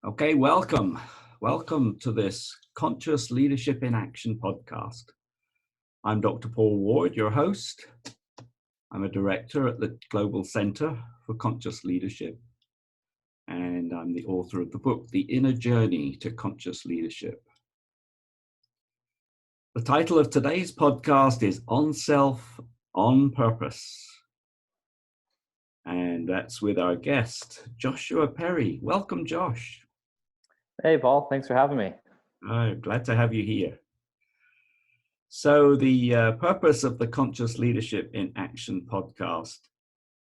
Okay, welcome. Welcome to this Conscious Leadership in Action podcast. I'm Dr. Paul Ward, your host. I'm a director at the Global Center for Conscious Leadership, and I'm the author of the book, The Inner Journey to Conscious Leadership. The title of today's podcast is On Self, On Purpose. And that's with our guest, Joshua Perry. Welcome, Josh. Hey, Paul. Thanks for having me. Oh, glad to have you here. So the purpose of the Conscious Leadership in Action podcast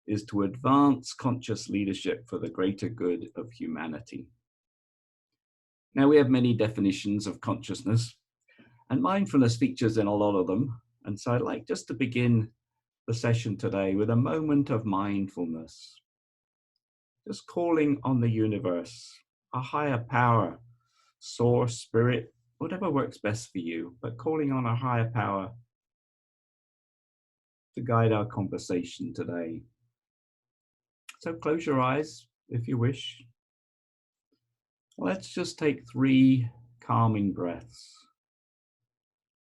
is to advance conscious leadership for the greater good of humanity. Now, we have many definitions of consciousness, and mindfulness features in a lot of them. And so I'd like just to begin the session today with a moment of mindfulness, just calling on the universe, a higher power, source, spirit, whatever works best for you, but calling on a higher power to guide our conversation today. So close your eyes if you wish. Let's just take 3 calming breaths.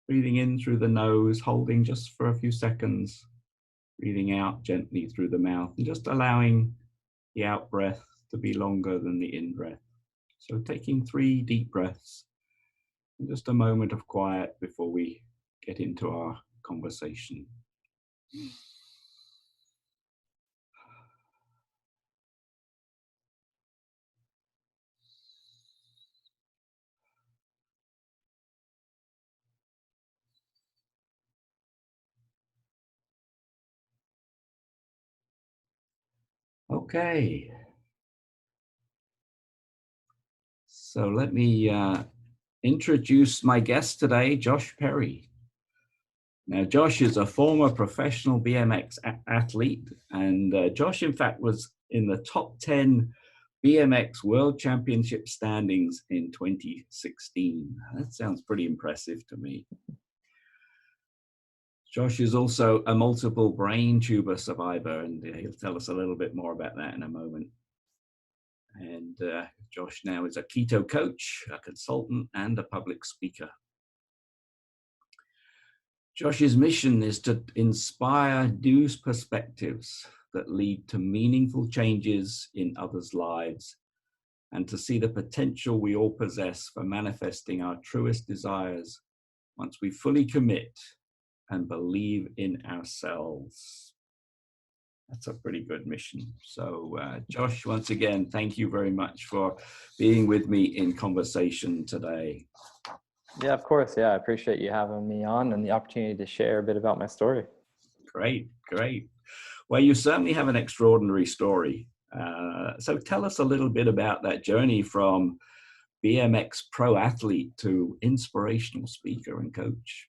Breathing in through the nose, holding just for a few seconds, breathing out gently through the mouth, and just allowing the out breath to be longer than the in breath. So taking 3 deep breaths and just a moment of quiet before we get into our conversation. Okay. So let me introduce my guest today, Josh Perry. Now, Josh is a former professional BMX athlete, and Josh, in fact, was in the top 10 BMX World Championship standings in 2016. That sounds pretty impressive to me. Josh is also a multiple brain tumor survivor, and he'll tell us a little bit more about that in a moment. And Josh now is a keto coach, a consultant, and a public speaker. Josh's mission is to inspire new perspectives that lead to meaningful changes in others' lives, and to see the potential we all possess for manifesting our truest desires once we fully commit and believe in ourselves. That's a pretty good mission. So, Josh, once again, thank you very much for being with me in conversation today. Yeah, of course. Yeah, I appreciate you having me on and the opportunity to share a bit about my story. Great, great. Well, you certainly have an extraordinary story. So tell us a little bit about that journey from BMX pro athlete to inspirational speaker and coach.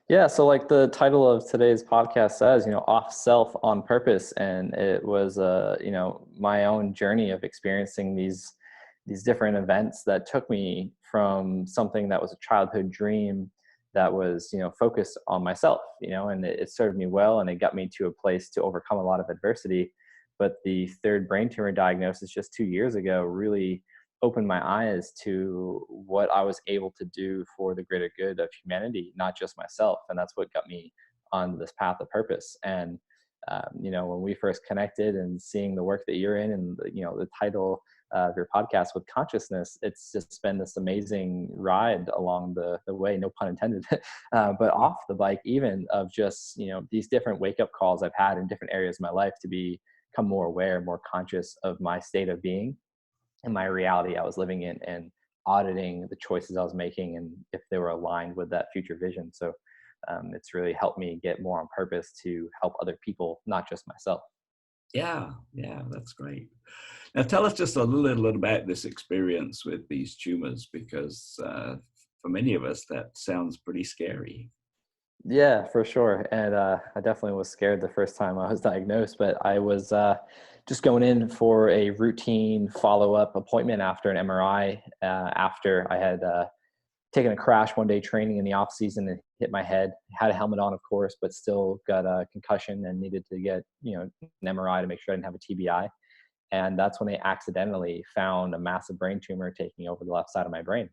Yeah, so like the title of today's podcast says, off self on purpose. And it was, my own journey of experiencing these different events that took me from something that was a childhood dream that was, focused on myself, and it served me well, and it got me to a place to overcome a lot of adversity. But the 3rd brain tumor diagnosis just 2 years ago really opened my eyes to what I was able to do for the greater good of humanity, not just myself. And that's what got me on this path of purpose. And, when we first connected and seeing the work that you're in and, the title of your podcast with consciousness, it's just been this amazing ride along the way, no pun intended, but off the bike even, of just, these different wake-up calls I've had in different areas of my life to become more aware, more conscious of my state of being and my reality I was living in, and auditing the choices I was making and if they were aligned with that future vision. So it's really helped me get more on purpose to help other people, not just myself. Yeah, that's great. Now tell us just a little about this experience with these tumors, because for many of us that sounds pretty scary. Yeah, for sure. And I definitely was scared the first time I was diagnosed, but I was just going in for a routine follow-up appointment after an MRI, after I had taken a crash one day training in the off season and hit my head. Had a helmet on, of course, but still got a concussion and needed to get, an MRI to make sure I didn't have a TBI. And that's when they accidentally found a massive brain tumor taking over the left side of my brain.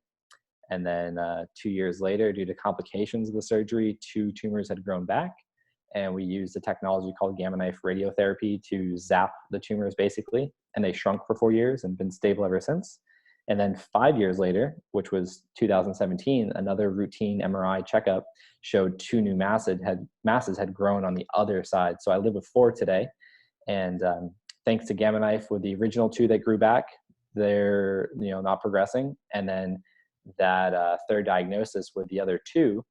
And then 2 years later, due to complications of the surgery, 2 tumors had grown back. And we used a technology called gamma knife radiotherapy to zap the tumors basically. And they shrunk for 4 years and been stable ever since. And then 5 years later, which was 2017, another routine MRI checkup showed 2 new masses had grown on the other side. So I live with 4 today. And thanks to gamma knife, with the original 2 that grew back, they're not progressing. And then that third diagnosis with the other 2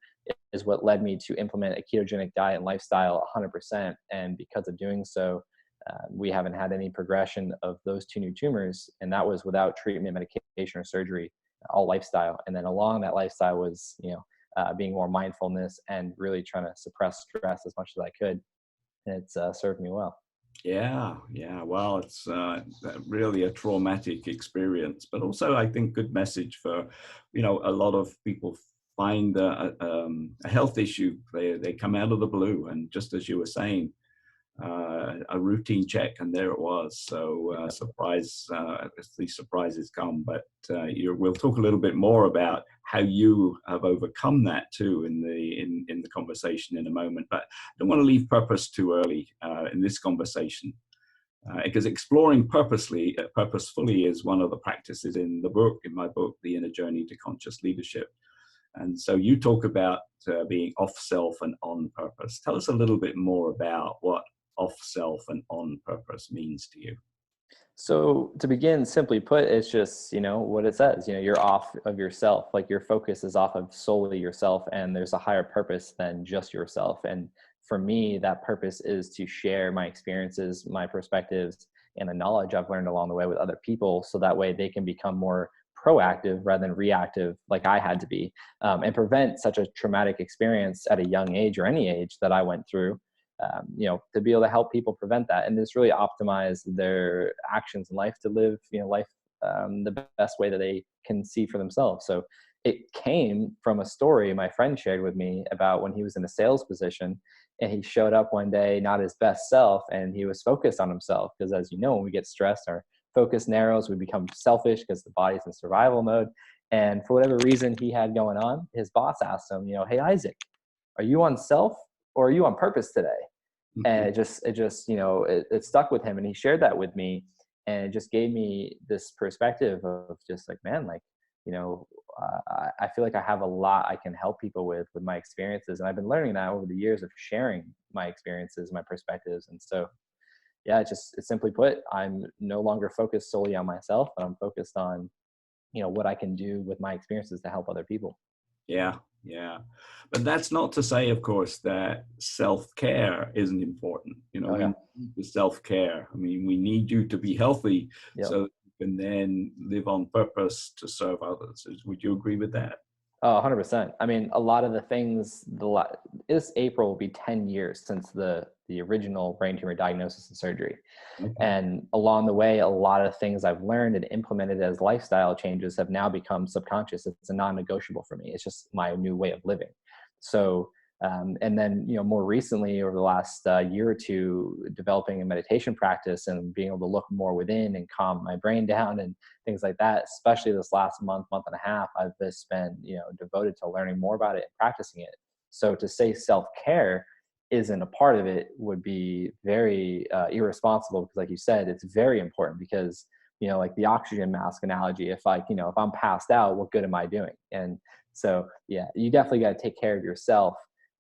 is what led me to implement a ketogenic diet and lifestyle 100%. And because of doing so, we haven't had any progression of those 2 new tumors. And that was without treatment, medication, or surgery, all lifestyle. And then along that lifestyle was, being more mindfulness and really trying to suppress stress as much as I could. And it's served me well. Yeah. Well, it's really a traumatic experience, but also I think good message for, a lot of people find a health issue. They come out of the blue, and just as you were saying, a routine check, and there it was. So surprise, these surprises come. But we'll talk a little bit more about how you have overcome that too in the conversation in a moment. But I don't want to leave purpose too early in this conversation, because exploring purposefully is one of the practices in my book, The Inner Journey to Conscious Leadership. And so you talk about being off self and on purpose. Tell us a little bit more about what off self and on purpose means to you. So to begin, simply put, it's just, what it says, you're off of yourself, like your focus is off of solely yourself, and there's a higher purpose than just yourself. And for me, that purpose is to share my experiences, my perspectives, and the knowledge I've learned along the way with other people. So that way they can become more proactive rather than reactive like I had to be, and prevent such a traumatic experience at a young age or any age that I went through. To be able to help people prevent that and just really optimize their actions in life to live, life the best way that they can see for themselves. So it came from a story my friend shared with me about when he was in a sales position, and he showed up one day, not his best self, and he was focused on himself. Because as you know, when we get stressed, our focus narrows, we become selfish because the body's in survival mode. And for whatever reason he had going on, his boss asked him, hey, Isaac, are you on self or are you on purpose today? And it just, it stuck with him, and he shared that with me, and it just gave me this perspective of just like, man, like, I feel like I have a lot I can help people with my experiences. And I've been learning that over the years of sharing my experiences, my perspectives. And so, yeah, it's simply put, I'm no longer focused solely on myself, but I'm focused on, what I can do with my experiences to help other people. Yeah. But that's not to say, of course, that self-care isn't important. We need the self-care. I mean, we need you to be healthy so that you can then live on purpose to serve others. Would you agree with that? Oh, 100%. I mean, a lot of the things, this April will be 10 years since the original brain tumor diagnosis and surgery. Okay. And along the way, a lot of things I've learned and implemented as lifestyle changes have now become subconscious. It's a non-negotiable for me. It's just my new way of living. So, and then, more recently over the last year or two, developing a meditation practice and being able to look more within and calm my brain down and things like that, especially this last month and a half, I've just been, devoted to learning more about it and practicing it. So to say self-care isn't a part of it would be very irresponsible, because like you said, it's very important, because, like the oxygen mask analogy, if I'm passed out, what good am I doing? And so, yeah, you definitely got to take care of yourself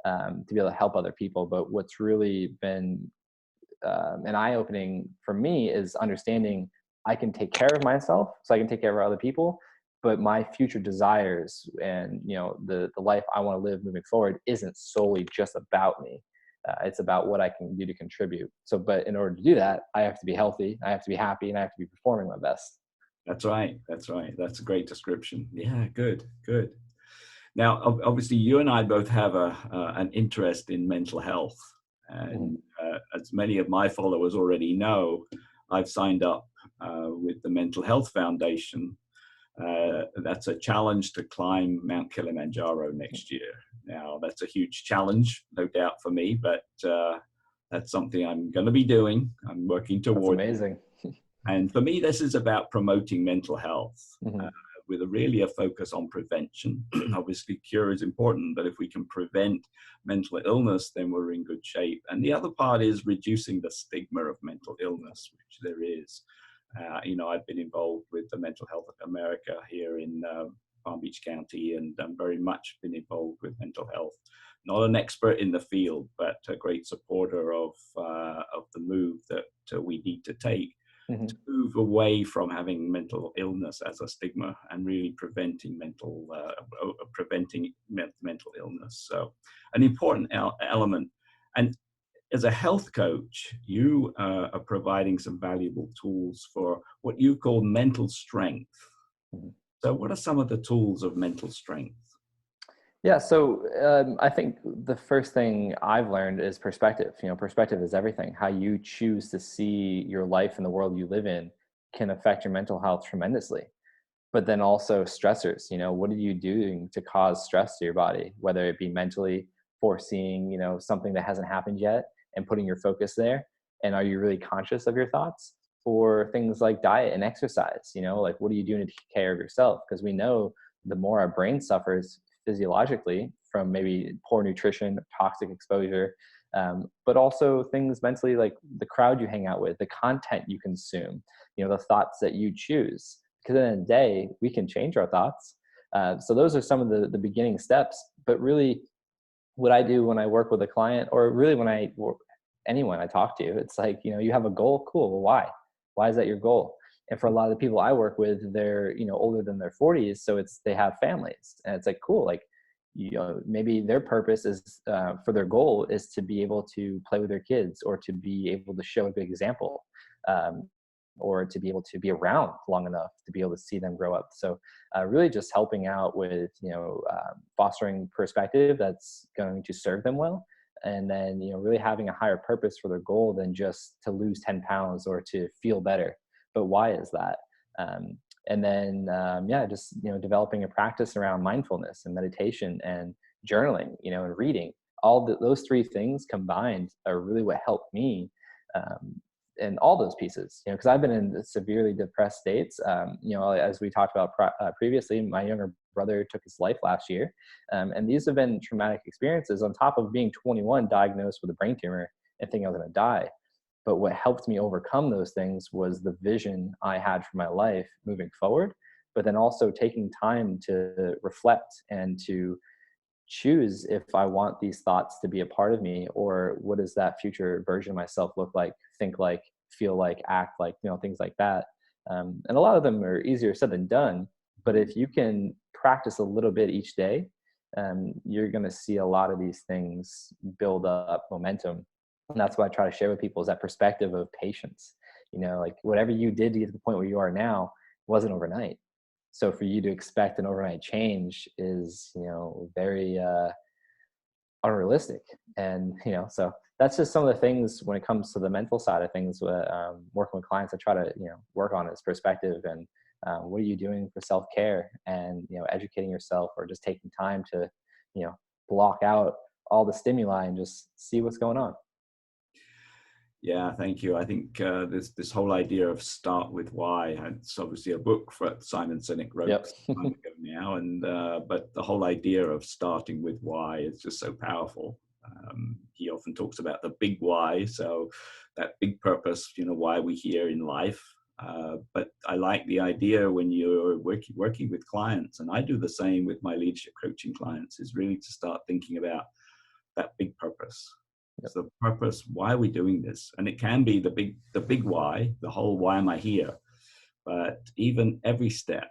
to be able to help other people. But what's really been an eye-opening for me is understanding I can take care of myself so I can take care of other people, but my future desires and, the life I want to live moving forward isn't solely just about me. It's about what I can do to contribute. So, but in order to do that, I have to be healthy, I have to be happy, and I have to be performing my best. That's right. That's a great description. Yeah, good. Now, obviously, you and I both have an interest in mental health. And as many of my followers already know, I've signed up with the Mental Health Foundation. That's a challenge to climb Mount Kilimanjaro next year. Now, that's a huge challenge, no doubt for me, but that's something I'm going to be doing. I'm working towards. That's amazing. And for me, this is about promoting mental health. Mm-hmm. With really a focus on prevention. Obviously, cure is important, but if we can prevent mental illness, then we're in good shape. And the other part is reducing the stigma of mental illness, which there is. I've been involved with the Mental Health of America here in Palm Beach County, and I'm very much been involved with mental health. Not an expert in the field, but a great supporter of the move that we need to take to move away from having mental illness as a stigma and really preventing mental illness. So an important element. And as a health coach, you are providing some valuable tools for what you call mental strength. So what are some of the tools of mental strength? Yeah, so I think the first thing I've learned is perspective. Perspective is everything. How you choose to see your life and the world you live in can affect your mental health tremendously. But then also stressors. What are you doing to cause stress to your body, whether it be mentally foreseeing, something that hasn't happened yet and putting your focus there? And are you really conscious of your thoughts? Or things like diet and exercise, like what are you doing to take care of yourself? Because we know the more our brain suffers physiologically from maybe poor nutrition, toxic exposure, but also things mentally like the crowd you hang out with, the content you consume, the thoughts that you choose. Because at the end of the day, we can change our thoughts. So those are some of the beginning steps. But really, what I do when I work with a client, or really when anyone I talk to, it's like, you have a goal. Cool. Well, why? Why is that your goal? And for a lot of the people I work with, they're, older than their 40s. So they have families, and it's like, cool. Like, maybe their purpose is for their goal is to be able to play with their kids, or to be able to show a good example, or to be able to be around long enough to be able to see them grow up. So really just helping out with, fostering perspective that's going to serve them well. And then, really having a higher purpose for their goal than just to lose 10 pounds or to feel better. But why is that? And then, just, developing a practice around mindfulness and meditation and journaling, and reading. Those three things combined are really what helped me in all those pieces, because I've been in severely depressed states. As we talked about previously, my younger brother took his life last year. And these have been traumatic experiences on top of being 21, diagnosed with a brain tumor and thinking I was going to die. But what helped me overcome those things was the vision I had for my life moving forward, but then also taking time to reflect and to choose if I want these thoughts to be a part of me, or what does that future version of myself look like, think like, feel like, act like, things like that. And a lot of them are easier said than done, but if you can practice a little bit each day, you're going to see a lot of these things build up momentum. And that's what I try to share with people, is that perspective of patience. Like whatever you did to get to the point where you are now wasn't overnight. So for you to expect an overnight change is, very unrealistic. And, so that's just some of the things when it comes to the mental side of things. Working with clients, I try to, work on is perspective and what are you doing for self-care, and, educating yourself, or just taking time to, block out all the stimuli and just see what's going on. Yeah, thank you. I think this whole idea of start with why. It's obviously a book that Simon Sinek wrote some time ago now, and but the whole idea of starting with why is just so powerful. He often talks about the big why, so that big purpose, why we're here in life. But I like the idea when you're working with clients, and I do the same with my leadership coaching clients, is really to start thinking about that big purpose. It's the purpose. Why are we doing this? And it can be the big why, the whole why am I here? But even every step,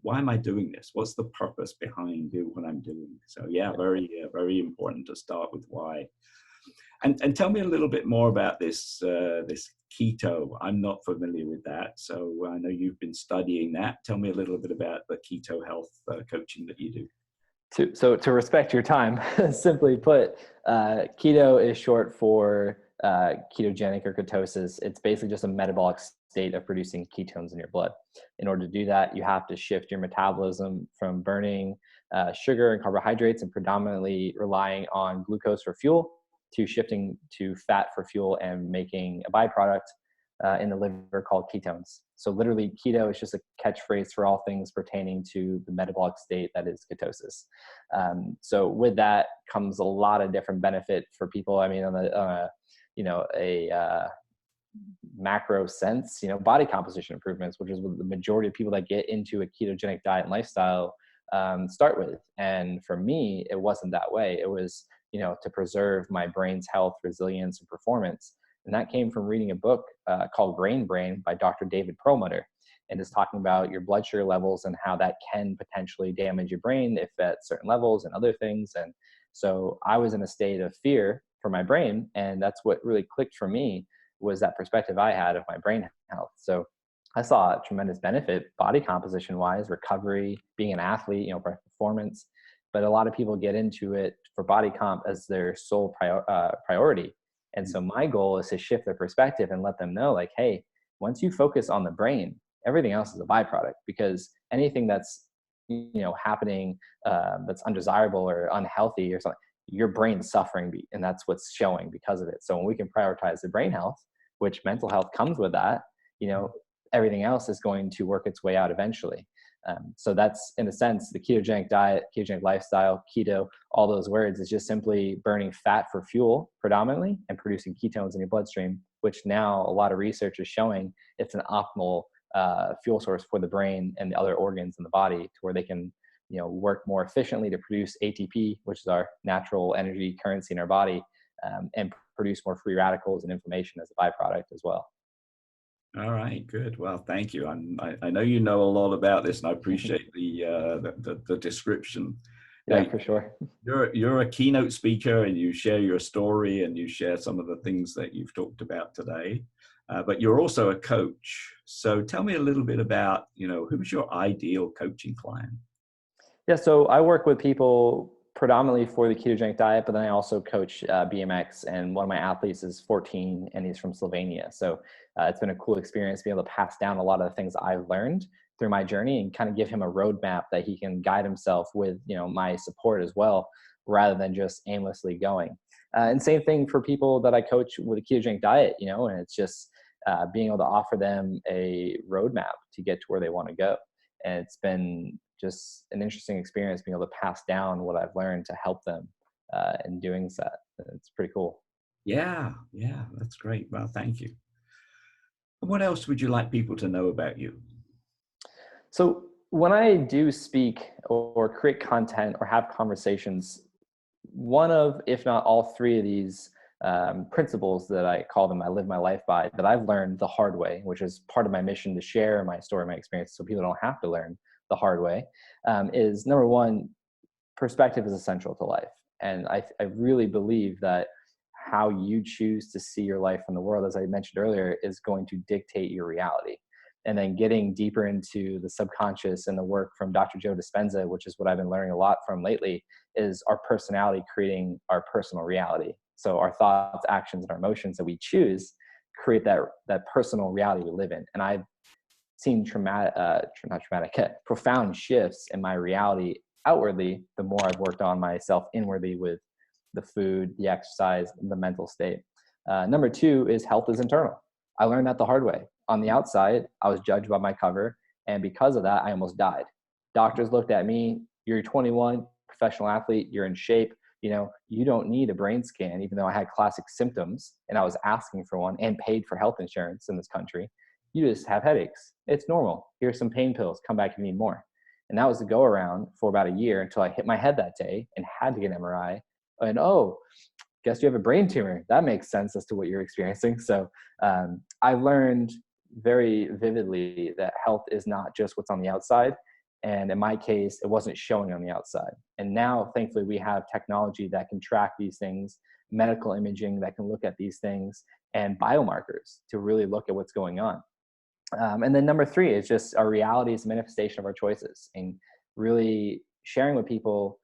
why am I doing this? What's the purpose behind what I'm doing? So yeah, very important to start with why. And tell me a little bit more about this keto. I'm not familiar with that, so I know you've been studying that. Tell me a little bit about the keto health coaching that you do. To respect your time, simply put, keto is short for ketogenic or ketosis. It's basically just a metabolic state of producing ketones in your blood. In order to do that, you have to shift your metabolism from burning sugar and carbohydrates and predominantly relying on glucose for fuel, to shifting to fat for fuel and making a byproduct, in the liver called ketones. So literally keto is just a catchphrase for all things pertaining to the metabolic state that is ketosis. So with that comes a lot of different benefit for people. I mean, on a macro sense, body composition improvements, which is what the majority of people that get into a ketogenic diet and lifestyle start with. And for me, it wasn't that way. It was, to preserve my brain's health, resilience, and performance. And that came from reading a book called Brain Brain by Dr. David Perlmutter. And it's talking about your blood sugar levels and how that can potentially damage your brain if at certain levels and other things. And so I was in a state of fear for my brain. And that's what really clicked for me, was that perspective I had of my brain health. So I saw a tremendous benefit body composition wise, recovery, being an athlete, performance. But a lot of people get into it for body comp as their sole priority. And so my goal is to shift their perspective and let them know, like, hey, once you focus on the brain, everything else is a byproduct, because anything that's, happening that's undesirable or unhealthy or something, your brain's suffering, and that's what's showing because of it. So when we can prioritize the brain health, which mental health comes with that, everything else is going to work its way out eventually. So that's, in a sense, the ketogenic diet, ketogenic lifestyle, keto, all those words is just simply burning fat for fuel predominantly and producing ketones in your bloodstream, which now a lot of research is showing it's an optimal fuel source for the brain and the other organs in the body, to where they can, work more efficiently to produce ATP, which is our natural energy currency in our body, and produce more free radicals and inflammation as a byproduct as well. All right, good. Well, thank you. I know you know a lot about this, and I appreciate the description. Yeah, now, for sure. You're a keynote speaker, and you share your story, and you share some of the things that you've talked about today. But you're also a coach. So tell me a little bit about, who's your ideal coaching client? Yeah, so I work with people predominantly for the ketogenic diet, but then I also coach BMX, and one of my athletes is 14 and he's from Slovenia. So it's been a cool experience being able to pass down a lot of the things I've learned through my journey and kind of give him a roadmap that he can guide himself with, my support as well, rather than just aimlessly going. And same thing for people that I coach with a ketogenic diet, and it's just being able to offer them a roadmap to get to where they want to go. And it's been just an interesting experience being able to pass down what I've learned to help them in doing that. It's pretty cool. Yeah, that's great. Well, thank you. What else would you like people to know about you? So when I do speak or create content or have conversations, one of, if not all three of these principles that I call them, I live my life by, that I've learned the hard way, which is part of my mission to share my story, my experience, so people don't have to learn the hard way, is number one, perspective is essential to life. And I really believe that how you choose to see your life in the world, as I mentioned earlier, is going to dictate your reality. And then getting deeper into the subconscious and the work from Dr. Joe Dispenza, which is what I've been learning a lot from lately, is our personality creating our personal reality. So our thoughts, actions, and our emotions that we choose create that personal reality we live in. And I've seen profound shifts in my reality outwardly the more I've worked on myself inwardly with the food, the exercise, and the mental state. Number two is health is internal. I learned that the hard way. On the outside, I was judged by my cover, and because of that, I almost died. Doctors looked at me, you're 21, professional athlete, you're in shape, you don't need a brain scan, even though I had classic symptoms and I was asking for one and paid for health insurance in this country. You just have headaches. It's normal. Here's some pain pills. Come back if you need more. And that was the go around for about a year until I hit my head that day and had to get an MRI. And, guess you have a brain tumor. That makes sense as to what you're experiencing. So I learned very vividly that health is not just what's on the outside. And in my case, it wasn't showing on the outside. And now, thankfully, we have technology that can track these things, medical imaging that can look at these things, and biomarkers to really look at what's going on. And then number three is just our reality is a manifestation of our choices, and really sharing with people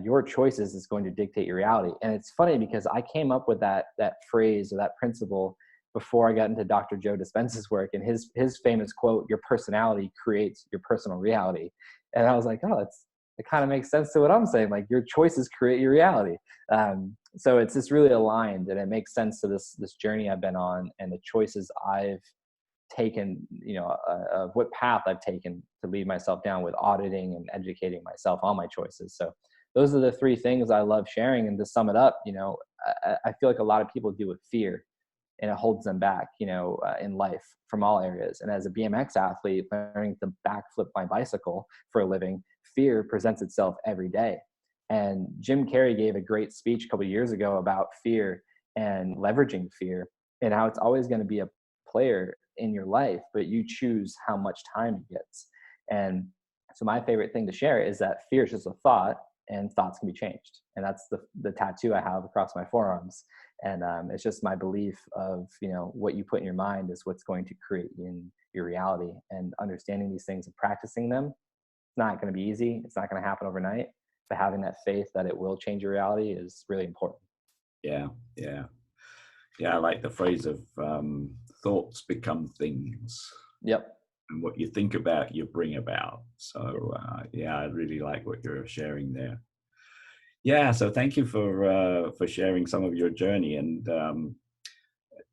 your choices is going to dictate your reality. And it's funny because I came up with that phrase or that principle before I got into Dr. Joe Dispenza's work, and his famous quote, "Your personality creates your personal reality." And I was like, it kind of makes sense to what I'm saying. Like, your choices create your reality. So it's just really aligned, and it makes sense to this journey I've been on and the choices I've taken, of what path I've taken to lead myself down with auditing and educating myself on my choices. So those are the three things I love sharing. And to sum it up, I feel like a lot of people deal with fear, and it holds them back, in life from all areas. And as a BMX athlete, learning to backflip my bicycle for a living, fear presents itself every day. And Jim Carrey gave a great speech a couple of years ago about fear and leveraging fear, and how it's always going to be a player in your life, but you choose how much time it gets. And so my favorite thing to share is that fear is just a thought, and thoughts can be changed. And that's the tattoo I have across my forearms. And it's just my belief of, what you put in your mind is what's going to create in your reality. And understanding these things and practicing them, it's not going to be easy. It's not going to happen overnight, but having that faith that it will change your reality is really important. Yeah, yeah. Yeah, I like the phrase of thoughts become things. Yep. And what you think about, you bring about. So yeah, I really like what you're sharing there. Yeah, so thank you for sharing some of your journey, and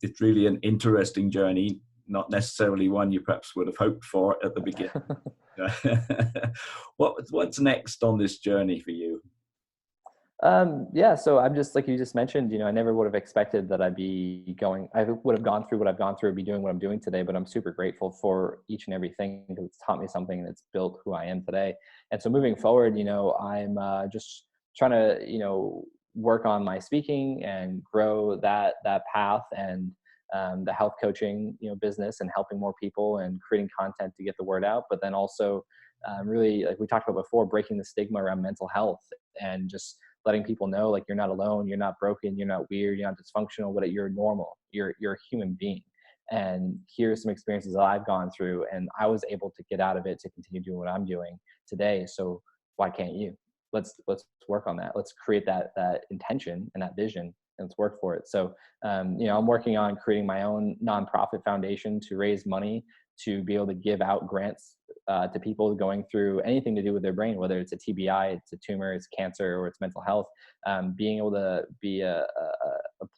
it's really an interesting journey, not necessarily one you perhaps would have hoped for at the beginning. What's next on this journey for you? Yeah, so I'm just, like you just mentioned, I never would have expected that I would have gone through what I've gone through, be doing what I'm doing today, but I'm super grateful for each and everything, because it's taught me something that's built who I am today. And so moving forward, I'm just trying to, work on my speaking and grow that path, and the health coaching, business, and helping more people and creating content to get the word out. But then also really, like we talked about before, breaking the stigma around mental health, and just letting people know, like, you're not alone, you're not broken, you're not weird, you're not dysfunctional, but you're normal, you're a human being. And here's some experiences that I've gone through, and I was able to get out of it to continue doing what I'm doing today. So why can't you? Let's work on that. Let's create that intention and that vision, and let's work for it. So I'm working on creating my own nonprofit foundation to raise money to be able to give out grants to people going through anything to do with their brain, whether it's a TBI, it's a tumor, it's cancer, or it's mental health. Being able to be a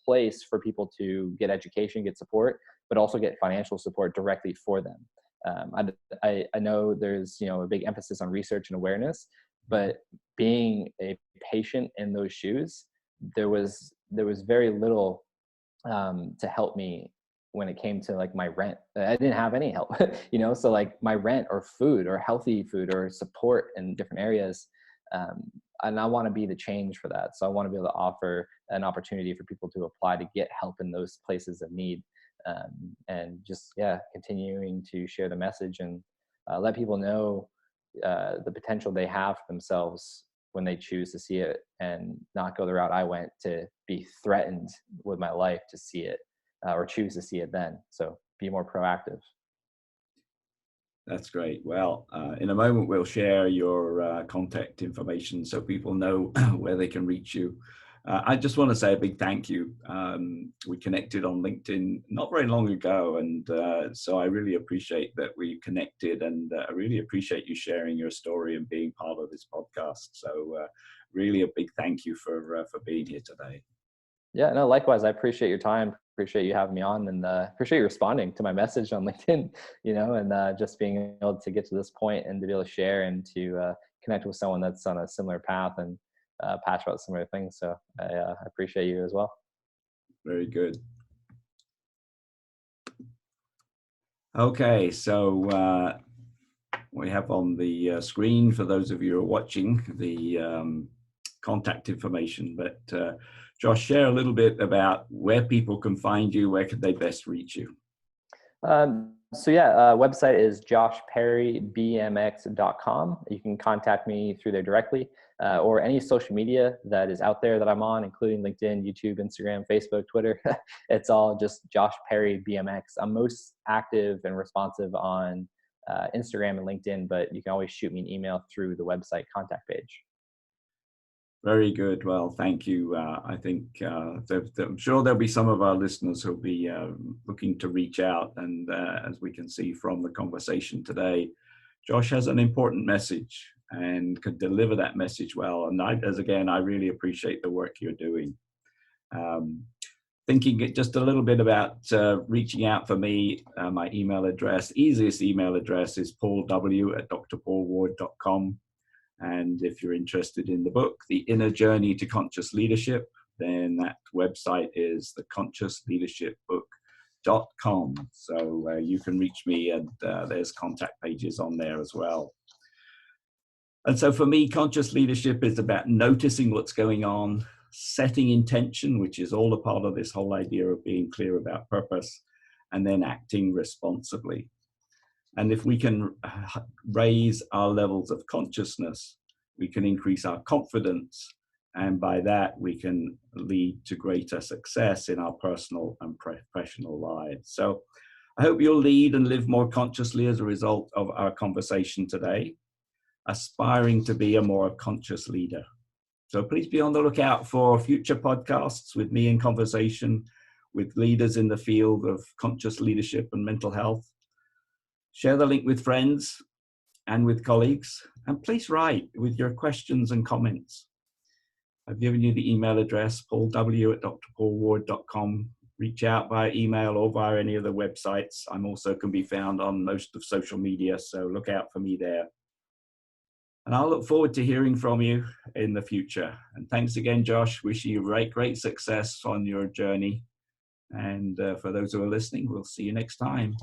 place for people to get education, get support, but also get financial support directly for them. I know there's a big emphasis on research and awareness, but being a patient in those shoes, there was very little to help me when it came to, like, my rent. I didn't have any help, so like my rent or food or healthy food or support in different areas. And I want to be the change for that. So I want to be able to offer an opportunity for people to apply to get help in those places of need. And just, continuing to share the message and let people know the potential they have for themselves when they choose to see it, and not go the route I went, to be threatened with my life to see it, or choose to see it then. So be more proactive. That's great. Well, in a moment, we'll share your contact information so people know where they can reach you. I just want to say a big thank you. We connected on LinkedIn not very long ago, and so I really appreciate that we connected, and I really appreciate you sharing your story and being part of this podcast. So really a big thank you for being here today. Yeah, no, likewise. I appreciate your time. Appreciate you having me on, and appreciate you responding to my message on LinkedIn, and just being able to get to this point and to be able to share and to connect with someone that's on a similar path and passionate about similar things. So I appreciate you as well. Very good. Okay, so we have on the screen, for those of you who are watching, the contact information. But Josh, share a little bit about where people can find you. Where could they best reach you? Website is joshperrybmx.com. You can contact me through there directly, or any social media that is out there that I'm on, including LinkedIn, YouTube, Instagram, Facebook, Twitter. It's all just Josh Perry BMX. I'm most active and responsive on Instagram and LinkedIn, but you can always shoot me an email through the website contact page. Very good. Well, thank you. I think I'm sure there'll be some of our listeners who'll be looking to reach out. And as we can see from the conversation today, Josh has an important message and could deliver that message well. And I really appreciate the work you're doing. Thinking just a little bit about reaching out for me, my email address, easiest email address is paulw@drpaulward.com. And if you're interested in the book, The Inner Journey to Conscious Leadership, then that website is theconsciousleadershipbook.com. So you can reach me, and there's contact pages on there as well. And so for me, conscious leadership is about noticing what's going on, setting intention, which is all a part of this whole idea of being clear about purpose, and then acting responsibly. And if we can raise our levels of consciousness, we can increase our confidence. And by that, we can lead to greater success in our personal and professional lives. So I hope you'll lead and live more consciously as a result of our conversation today, aspiring to be a more conscious leader. So please be on the lookout for future podcasts with me in conversation with leaders in the field of conscious leadership and mental health. Share the link with friends and with colleagues, and please write with your questions and comments. I've given you the email address, paulw@drpaulward.com. Reach out via email or via any of the websites. I'm also can be found on most of social media, so look out for me there. And I'll look forward to hearing from you in the future. And thanks again, Josh. Wish you great success on your journey. And for those who are listening, we'll see you next time.